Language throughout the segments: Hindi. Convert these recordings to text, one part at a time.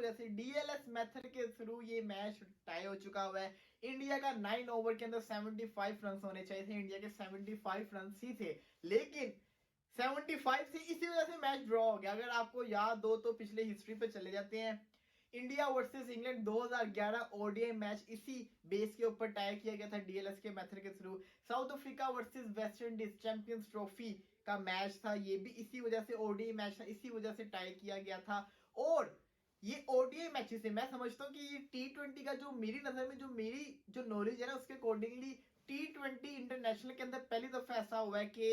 वजह से डीएलएस मेथड के थ्रू ये मैच टाई हो चुका हुआ है। इंडिया का 9 ओवर के अंदर 75 रन होने चाहिए थे, इंडिया के 75 रन ही थे, लेकिन 75 से इसी वजह से मैच ड्रॉ हो गया। अगर आपको याद हो तो पिछले हिस्ट्री पे चले जाते हैं, India versus England 2011 ODI match इसी बेस के ऊपर टाई किया गया था डीएलएस के मेथड के through. South Africa versus West Indies champions trophy का मैच था, ये भी इसी वजह से ओडीआई मैच था, इसी वजह से टाई किया गया था। और ये ओडीआई मैचेस से मैं समझता हूँ कि ये टी20 का जो मेरी नजर में जो नॉलेज है ना, उसके अकॉर्डिंगली टी20 इंटरनेशनल के अंदर पहली दफा ऐसा हुआ है कि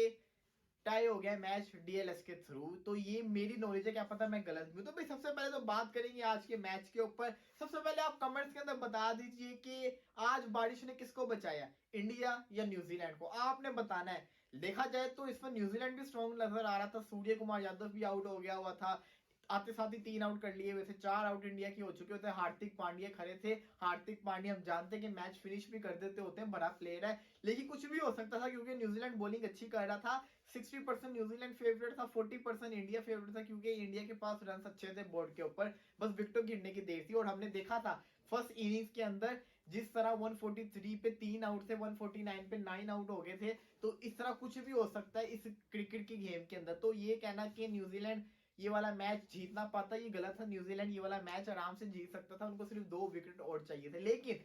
टाई हो गया मैच डीएलएस के थ्रू। तो ये मेरी नॉलेज है, क्या पता मैं गलत भी हूं। तो भाई सबसे पहले तो बात करेंगे आज के मैच के ऊपर। सबसे पहले आप कमेंट्स के अंदर बता दीजिए कि आज बारिश ने किसको बचाया, इंडिया या न्यूजीलैंड को, आपने बताना है। देखा जाए तो इसमें न्यूजीलैंड भी स्ट्रॉन्ग नजर आ रहा था, सूर्य कुमार यादव भी आउट हो गया हुआ था, आते साथ ही 3 आउट कर लिए, वैसे 4 आउट इंडिया की हो चुके होते हैं। हार्दिक पांड्या खड़े थे, हार्दिक पांड्या हम जानते हैं कि मैच फिनिश भी कर देते होते हैं, बड़ा प्लेयर है, लेकिन कुछ भी हो सकता था क्योंकि न्यूजीलैंड बॉलिंग अच्छी कर रहा था। 60% न्यूजीलैंड फेवरेट था, 40% इंडिया फेवरेट था, क्योंकि इंडिया के पास रन अच्छे थे बोर्ड के ऊपर, बस विकेटों गिरने की देर थी। और हमने देखा था फर्स्ट इनिंग्स के अंदर जिस तरह 143 पे 3 आउट थे, 149 पे 9 आउट हो गए थे, तो इस तरह कुछ भी हो सकता है इस क्रिकेट की गेम के अंदर। तो ये कहना कि न्यूजीलैंड ये वाला मैच जीतना पाता, ये गलत था। न्यूजीलैंड ये वाला मैच आराम से जीत सकता था, उनको सिर्फ 2 विकेट और चाहिए थे, लेकिन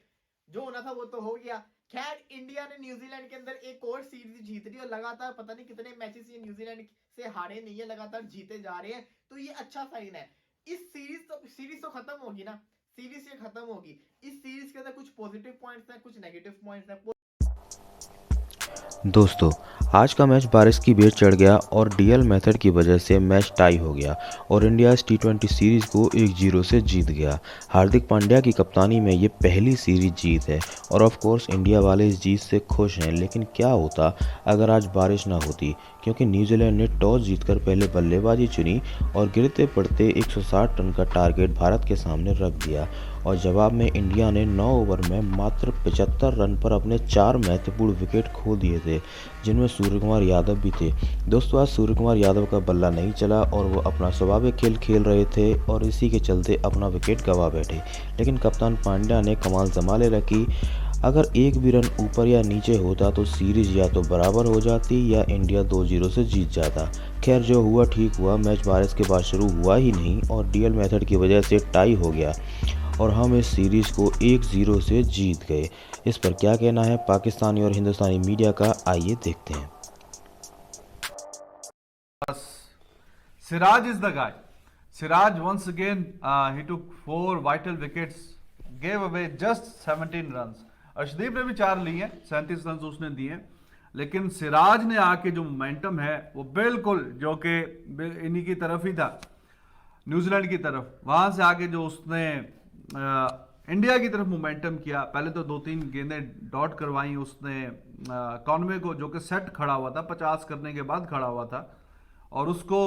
जो होना था वो तो हो गया। खैर इंडिया ने न्यूजीलैंड के अंदर एक और सीरीज जीत रही है, और लगातार पता नहीं कितने मैचेस ये न्यूजीलैंड से हारे नहीं है, लगातार जीते जा रहे हैं, तो ये अच्छा साइन है। इस सीरीज तो खत्म होगी ना, सीरीज ये खत्म होगी, इस सीरीज के अंदर कुछ पॉजिटिव पॉइंट्स हैं, कुछ नेगेटिव पॉइंट्स हैं। दोस्तों, आज का मैच बारिश की बेट चढ़ गया और डीएल मेथड की वजह से मैच टाई हो गया और इंडिया इस टी20 सीरीज़ को 1-0 से जीत गया। हार्दिक पांड्या की कप्तानी में ये पहली सीरीज जीत है और ऑफ कोर्स इंडिया वाले इस जीत से खुश हैं। लेकिन क्या होता अगर आज बारिश ना होती, क्योंकि न्यूजीलैंड ने टॉस जीतकर पहले बल्लेबाजी चुनी और गिरते पड़ते 160 रन का टारगेट भारत के सामने रख दिया, और जवाब में इंडिया ने 9 ओवर में मात्र 75 रन पर अपने 4 महत्वपूर्ण विकेट खो दिए थे, जिनमें सूर्य कुमार यादव भी थे। दोस्तों, आज सूर्य कुमार यादव का बल्ला नहीं चला और वो अपना स्वाभाविक खेल खेल रहे थे और इसी के चलते अपना विकेट गंवा बैठे। लेकिन कप्तान पांड्या ने कमाल संभाले रखी। अगर एक भी रन ऊपर या नीचे होता तो सीरीज या तो बराबर हो जाती या इंडिया 2-0 से जीत जाता। खैर, जो हुआ ठीक हुआ। मैच बारिश के बाद शुरू हुआ ही नहीं और डीएल मेथड की वजह से टाई हो गया और हम इस सीरीज़ को 1-0 से जीत गए। इस पर क्या कहना है पाकिस्तानी और हिंदुस्तानी मीडिया का, आइए देखते हैं। Siraj is the guy. Siraj once again he took 4 vital wickets, gave away just 17 runs. Arshdeep ने भी 4 लिए हैं, 37 रन उसने दिए, लेकिन सिराज ने आके जो मोमेंटम है वो बिल्कुल जो कि इन्हीं की तरफ ही था, न्यूजीलैंड की तरफ, वहां से आके जो उसने इंडिया की तरफ मोमेंटम किया। पहले तो 2-3 गेंदें डॉट करवाई उसने कॉनवे को, जो कि सेट खड़ा हुआ था, 50 करने के बाद खड़ा हुआ था, और उसको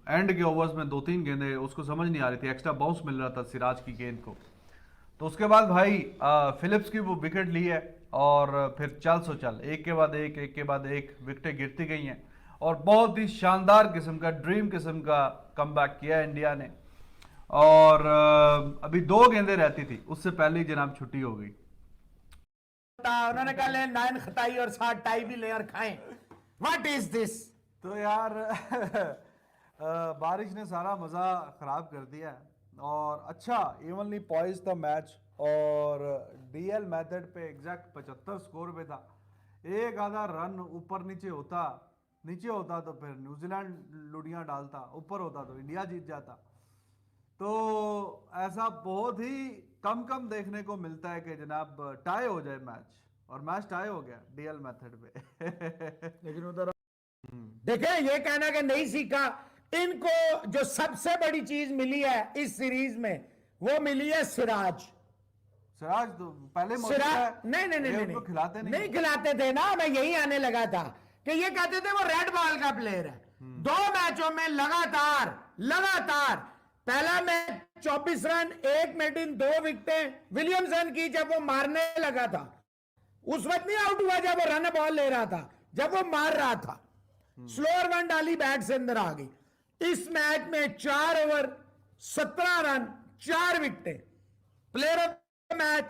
एंड के ओवर्स में 2-3 गेंदें उसको समझ नहीं आ रही थी, एक्स्ट्रा बाउंस मिल रहा था सिराज की गेंद को। तो उसके बाद भाई फिलिप्स की वो विकेट ली है और फिर चल सो चल, एक के बाद एक विकेटें गिरती गई हैं और बहुत ही शानदार किस्म का, ड्रीम किस्म का कमबैक किया इंडिया ने। और अभी 2 गेंदें रहती थी, उससे पहले ही जनाब छुट्टी हो गई। उन्होंने कहा ले 9 खटाई और 7 टाई भी ले और खाएं। What is this? तो यार बारिश ने सारा मज़ा ख़राब कर दिया और अच्छा इवनली पॉइज था मैच, और डीएल मेथड पे एग्जैक्ट 75 स्कोर पे था। एक आधा रन ऊपर नीचे होता तो फिर न्यूजीलैंड लुड़ियां डालता, ऊपर होता तो इंडिया जीत जाता। तो ऐसा बहुत ही कम देखने को मिलता है कि जनाब टाई हो जाए मैच, और मैच टाई हो गया डीएल मेथड पे। लेकिन उधर देखे, ये कहना कि नहीं सीखा, इनको जो सबसे बड़ी चीज मिली है इस सीरीज में वो मिली है सिराज। सिराज तो पहले नहीं खिलाते नहीं खिलाते थे ना, मैं यही आने लगा था कि ये कहते थे वो रेड बॉल का प्लेयर है। 2 मैचों में लगातार पहला मैच 24 रन, 1 मेडिन, 2 विकेटें विलियमसन की जब वो मारने लगा था, उस वक्त नहीं आउट हुआ जब वो रन बॉल ले रहा था, जब वो मार रहा था, स्लोअर वन डाली, बैट से अंदर आ गई। इस मैच में 4 ओवर 17 रन 4 विकेटें, player of the match,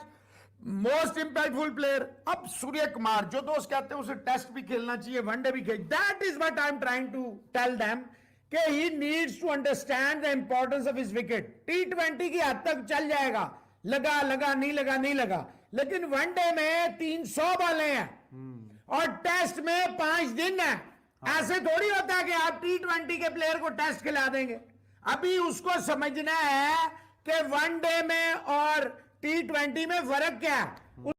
most impactful player. अब सूर्य कुमार, जो दोस्त कहते हैं उसे टेस्ट भी खेलना चाहिए, वनडे भी खेल, that is what I am trying to tell them कि he needs to understand the importance of his wicket. T20 की हद तक चल जाएगा, लगा लगा नहीं लगा नहीं लगा, लेकिन वनडे में 300 बॉलें हैं और टेस्ट में 5 दिन है। ऐसे थोड़ी होता है कि आप T20 के प्लेयर को टेस्ट खिला देंगे। अभी उसको समझना है कि वनडे में और T20 में फर्क क्या है।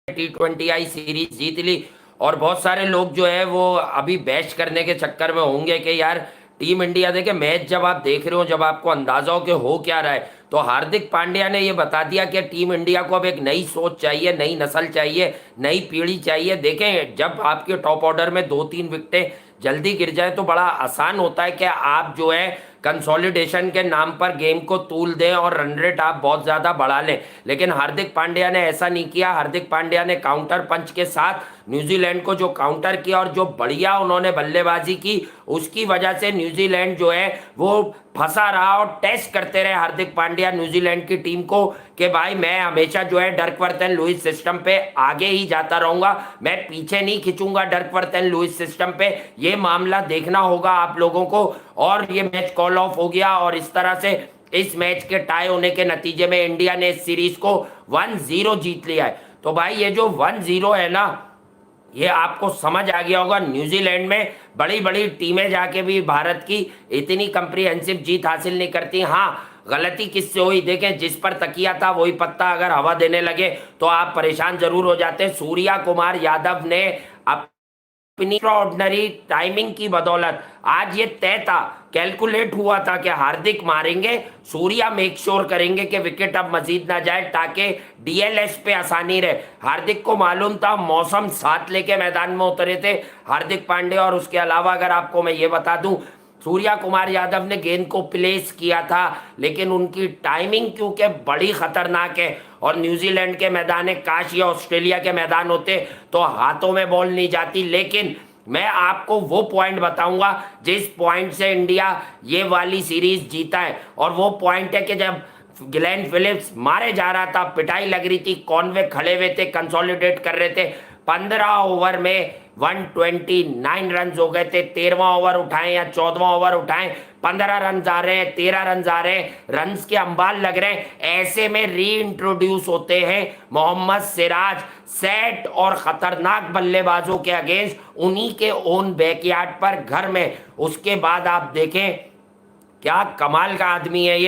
T20 सीरीज जीत ली और बहुत सारे लोग जो है वो अभी बेस्ट करने के चक्कर में होंगे कि यार टीम इंडिया, देखे मैच जब आप देख रहे हो, जब आपको अंदाजा हो कि हो क्या रहा है, तो हार्दिक पांड्या ने ये बता दिया कि टीम इंडिया को अब एक नई सोच चाहिए, नई नस्ल चाहिए, नई पीढ़ी चाहिए। देखें, जब आपके टॉप ऑर्डर में 2-3 विकेटें जल्दी गिर जाए तो बड़ा आसान होता है कि आप जो है कंसोलिडेशन के नाम पर गेम को तूल दें और रन रेट आप बहुत ज़्यादा बढ़ा लें। लेकिन हार्दिक पांड्या ने ऐसा नहीं किया। हार्दिक पांड्या ने काउंटर पंच के साथ न्यूजीलैंड को जो काउंटर किया और जो बढ़िया उन्होंने बल्लेबाजी की, उसकी वजह से न्यूजीलैंड जो है वो फंसा रहा और टेस्ट करते रहे हार्दिक पांड्या न्यूजीलैंड की टीम को कि भाई मैं हमेशा जो है डर्कवर्थ एंड लुइस सिस्टम पे आगे ही जाता रहूंगा, मैं पीछे नहीं खिंचूंगा डर्कवर्थ एंड लुइस सिस्टम पे। ये मामला देखना होगा आप लोगों को। और ये मैच कॉल ऑफ हो गया और इस तरह से इस मैच के टाई होने के नतीजे में इंडिया ने इस सीरीज को 1-0 जीत लिया है। तो भाई ये जो 1-0 है ना, ये आपको समझ आ गया होगा। न्यूजीलैंड में बड़ी बड़ी टीमें जाके भी भारत की इतनी कंप्रीहेंसिव जीत हासिल नहीं करती। हाँ, गलती किससे हुई, देखें, जिस पर तकिया था वही पत्ता अगर हवा देने लगे तो आप परेशान जरूर हो जाते हैं। सूर्या कुमार यादव ने अपनी एक्स्ट्राऑर्डिनरी टाइमिंग की बदौलत आज ये तय था, कैलकुलेट हुआ था कि हार्दिक मारेंगे, सूर्या मेक श्योर करेंगे कि विकेट अब मजीद ना जाए ताकि डीएलएस पे आसानी रहे। हार्दिक को मालूम था, मौसम साथ लेके मैदान में उतरे थे हार्दिक पांड्या। और उसके अलावा अगर आपको मैं ये बता दूं, सूर्या कुमार यादव ने गेंद को प्लेस किया था, लेकिन उनकी टाइमिंग क्योंकि बड़ी खतरनाक है और न्यूजीलैंड के मैदान काश या ऑस्ट्रेलिया के मैदान होते तो हाथों में बॉल नहीं जाती। लेकिन मैं आपको वो पॉइंट बताऊंगा जिस पॉइंट से इंडिया ये वाली सीरीज जीता है, और वो पॉइंट है कि जब ग्लेन फिलिप्स मारे जा रहा था, पिटाई लग रही थी, कॉनवे खड़े हुए थे, कंसोलिडेट कर रहे थे, 15 ओवर में 129 रन हो गए थे। 13वां ओवर उठाएं या 14वां ओवर उठाएं, 15 रन आ रहे हैं, 13 रन आ रहे हैं, रन्स के अंबाल लग रहे हैं। ऐसे में री इंट्रोड्यूस होते हैं मोहम्मद सिराज, सेट और खतरनाक बल्लेबाजों के अगेंस्ट, उन्हीं के ओन बैकयार्ड पर घर में। उसके बाद आप देखें क्या कमाल का आदमी है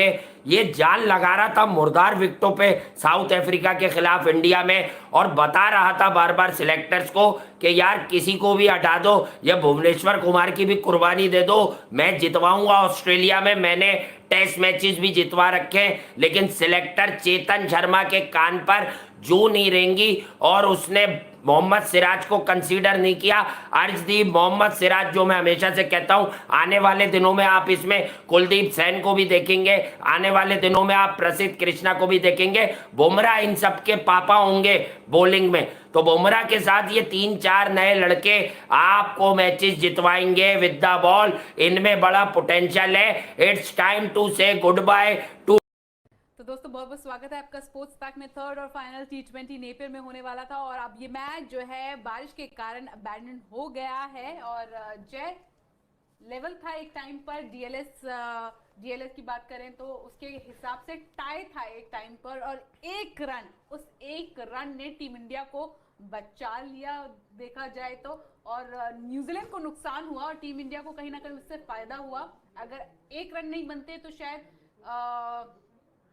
ये जान लगा रहा था मुर्दार विकेटों पे साउथ अफ्रीका के खिलाफ इंडिया में, और बता रहा था बार बार सिलेक्टर्स को कि यार किसी को भी हटा दो, या भुवनेश्वर कुमार की भी कुर्बानी दे दो, मैं जितवाऊंगा ऑस्ट्रेलिया में। मैंने टेस्ट मैचेस भी जितवा रखे, लेकिन सिलेक्टर चेतन शर्मा के कान पर जू नहीं रेंगी और उसने मोहम्मद सिराज को कंसीडर नहीं किया। अर्शदीप, मोहम्मद सिराज, जो मैं हमेशा से कहता हूं, आने वाले दिनों में आप इसमें कुलदीप सैन को भी देखेंगे, आने वाले दिनों में आप प्रसिद्ध कृष्णा को भी देखेंगे। बुमराह इन सब के पापा होंगे बॉलिंग में, तो बुमराह के साथ ये 3-4 नए लड़के आपको मैचेस जितवाएंगे विद द बॉल। इनमें बड़ा पोटेंशियल है। इट्स टाइम टू से गुड बाय टू। तो दोस्तों बहुत बहुत स्वागत है आपका स्पोर्ट्स पैक में। थर्ड और फाइनल T20 नेपियर में होने वाला था और अब ये मैच जो है बारिश के कारण अबैंडन हो गया है। और जय, लेवल था एक टाइम पर, डीएलएस की बात करें तो उसके हिसाब से टाई था एक टाइम पर, और एक रन, उस एक रन ने टीम इंडिया को बचा लिया देखा जाए तो। और न्यूजीलैंड को नुकसान हुआ और टीम इंडिया को कहीं ना कहीं उससे फायदा हुआ। अगर एक रन नहीं बनते तो शायद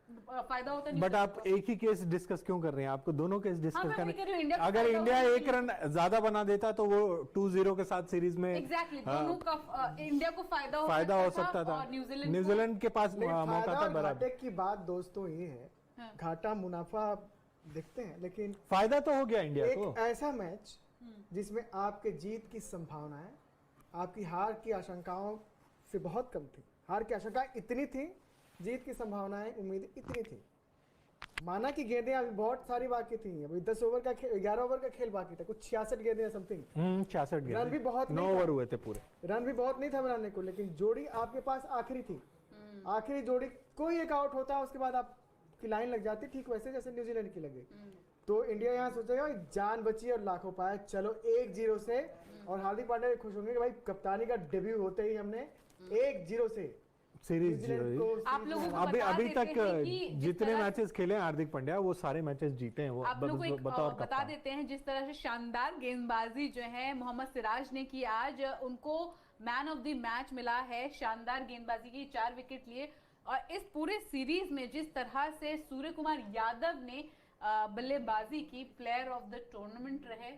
फायदा होता नहीं। बट आप एक ही केस डिस्कस क्यों कर रहे हैं? आपको दोनों केस डिस्कस करने। अगर फायदा इंडिया एक रन ज्यादा बना देता तो वो 2-0 के साथ सीरीज में एग्जैक्टली दोनों का इंडिया को फायदा हो सकता था। और न्यूजीलैंड के पास मौका था बराबर। घाटे की बात दोस्तों ये है, घाटा मुनाफा देखते हैं, लेकिन फायदा तो हो गया इंडिया को। एक ऐसा मैच जिसमें आपके जीत की संभावनाएं आपकी हार की आशंकाओं से बहुत कम थी। हार की आशंकाएं इतनी थी, जीत की संभावनाएं उम्मीदें इतनी थी। माना कि गेंदें अभी बहुत सारी बाकी थी, अभी 10 ओवर का 11 ओवर का खेल बाकी था, कुछ 66 गेंदें समथिंग। 66 गेंदें, रन भी बहुत 9 ओवर हुए थे पूरे। रन भी बहुत नहीं था बनाने को, लेकिन जोड़ी आपके पास आखिरी थी। आखिरी जोड़ी कोई एक आउट होता है उसके बाद आपकी लाइन लग जाती, ठीक वैसे जैसे न्यूजीलैंड की लगे। तो इंडिया यहाँ सोचेगा जान बची और लाखों पाए, चलो 1-0 से। और हार्दिक पांड्या खुश होंगे कि भाई कप्तानी का डेब्यू होते ही हमने 1-0 से सीरीज न्यूजीलैंड को आप लोगों को अभी बता अभी देते तक हैं कि जिस जितने तरह- मैचेस खेले हैं हार्दिक पांड्या वो सारे मैचेस जीते हैं। वो आप लोगों को एक बतौर बता कप्तान। देते हैं जिस तरह से शानदार गेंदबाजी जो है मोहम्मद सिराज ने की, आज उनको मैन ऑफ द मैच मिला है। शानदार गेंदबाजी की, 4 विकेट लिए। और इस पूरे सीरीज में जिस तरह से सूर्य कुमार यादव ने बल्लेबाजी की, प्लेयर ऑफ द टूर्नामेंट रहे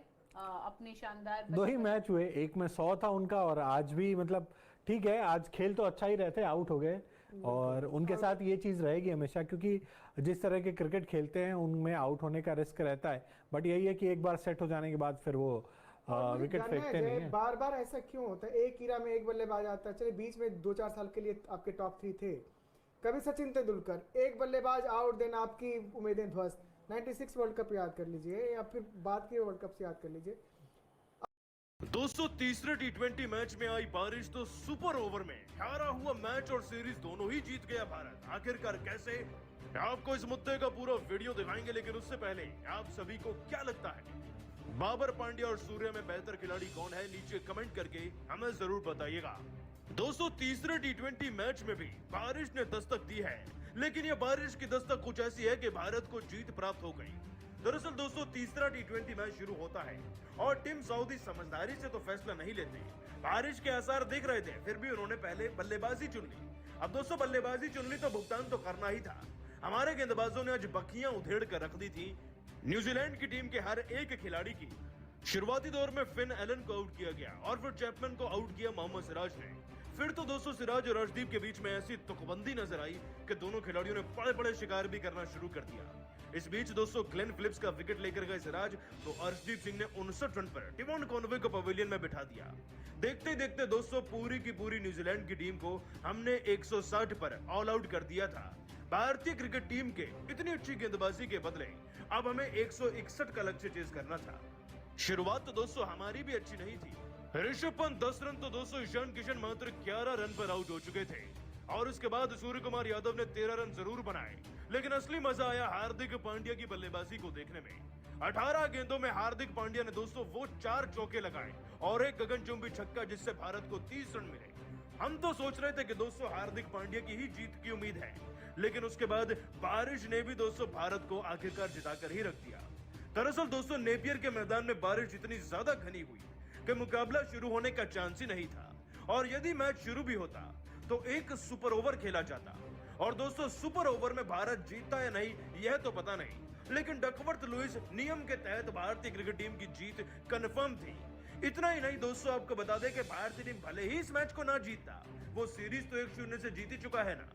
अपनी शानदार 2 ही मैच हुए, एक में 100 था उनका और आज भी मतलब ठीक है, आज खेल तो अच्छा ही रहते, आउट हो गए। और उनके साथ ये चीज़ रहेगी हमेशा, क्योंकि जिस तरह के क्रिकेट खेलते हैं उनमें आउट होने का रिस्क रहता है। बट यही है कि एक बार सेट हो जाने के बाद फिर वो विकेट फेंकते नहीं है। बार बार ऐसा क्यों होता है? एक ईरा में एक बल्लेबाज आता है, चलिए बीच में 2-4 साल के लिए आपके टॉप 3 थे। कभी सचिन तेंदुलकर, एक बल्लेबाज आउट, देना आपकी उम्मीदें ध्वस्त। 96 वर्ल्ड कप याद कर लीजिए, या फिर बाद के वर्ल्ड कप से याद कर लीजिए। दोस्तों, तीसरे टी20 मैच में आई बारिश तो सुपर ओवर में हारा हुआ मैच और सीरीज दोनों ही जीत गया भारत। आखिरकार कैसे? आपको इस मुद्दे का पूरा वीडियो दिखाएंगे, लेकिन उससे पहले आप सभी को क्या लगता है बाबर, पांड्या और सूर्य में बेहतर खिलाड़ी कौन है? नीचे कमेंट करके हमें जरूर बताइएगा। दोस्तों, तीसरे टी20 मैच में भी बारिश ने दस्तक दी है, लेकिन यह बारिश की दस्तक कुछ ऐसी है कि भारत को जीत प्राप्त हो गई। दरअसल दोस्तों, तीसरा टी20 मैच शुरू होता है और टीम सऊदी समझदारी से तो फैसला नहीं लेते। बारिश के आसार दिख रहे थे, फिर भी उन्होंने पहले बल्लेबाजी चुन ली। अब दोस्तों, बल्लेबाजी चुन ली तो भुगतान तो करना ही था। हमारे गेंदबाजों ने आज बखियां उधेड़ कर रख दी थी न्यूजीलैंड की टीम के हर एक खिलाड़ी की। शुरुआती दौर में फिन एलन को आउट किया गया और फिर चैपमैन को आउट किया मोहम्मद सिराज ने। फिर तो दोस्तों, सिराज और अर्शदीप के बीच में ऐसी तुकबंदी नजर आई कि दोनों खिलाड़ियों ने बड़े बड़े शिकार भी करना शुरू कर दिया। इस बीच दोस्तों, ग्लेन फिलिप्स का विकेट लेकर गए सिराज, तो अर्शदीप सिंह ने 59 रन पर टिमोन कॉनवे को पवेलियन में बिठा दिया। देखते देखते दोस्तों, पूरी की पूरी न्यूजीलैंड की टीम को हमने 160 पर ऑल आउट कर दिया था। भारतीय क्रिकेट टीम के इतनी अच्छी गेंदबाजी के बदले अब हमें 161 का लक्ष्य चेज करना था। शुरुआत तो दोस्तों हमारी भी अच्छी नहीं थी। ऋषभ पंत 10 रन तो दोस्तों ईशान किशन मात्र 11 रन पर आउट हो चुके थे और उसके बाद सूर्य कुमार यादव ने 13 रन जरूर बनाए, लेकिन असली मजा आया हार्दिक पांड्या की बल्लेबाजी को देखने में। 18 गेंदों में हार्दिक पांड्या ने दोस्तों वो 4 चौके लगाए और एक गगनचुंबी छक्का, जिससे भारत को 30 रन मिले। हम तो सोच रहे थे कि दोस्तों हार्दिक पांड्या की ही जीत की उम्मीद है, लेकिन उसके बाद बारिश ने भी दोस्तों भारत को आखिरकार जिताकर ही रख दिया। दरअसल दोस्तों, नेपियर के मैदान में बारिश इतनी ज्यादा घनी हुई कि मुकाबला शुरू होने का चांस ही नहीं था, और यदि मैच शुरू भी होता तो एक सुपर ओवर खेला जाता। और दोस्तों, सुपर ओवर में भारत जीतता या नहीं यह तो पता नहीं, लेकिन डकवर्थ लुइस नियम के तहत भारतीय क्रिकेट टीम की जीत कंफर्म थी। इतना ही नहीं दोस्तों, आपको बता दें कि भारतीय टीम भले ही इस मैच को ना जीतता, वो सीरीज तो 1-0 से जीत ही चुका है ना।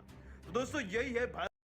तो दोस्तों, यही है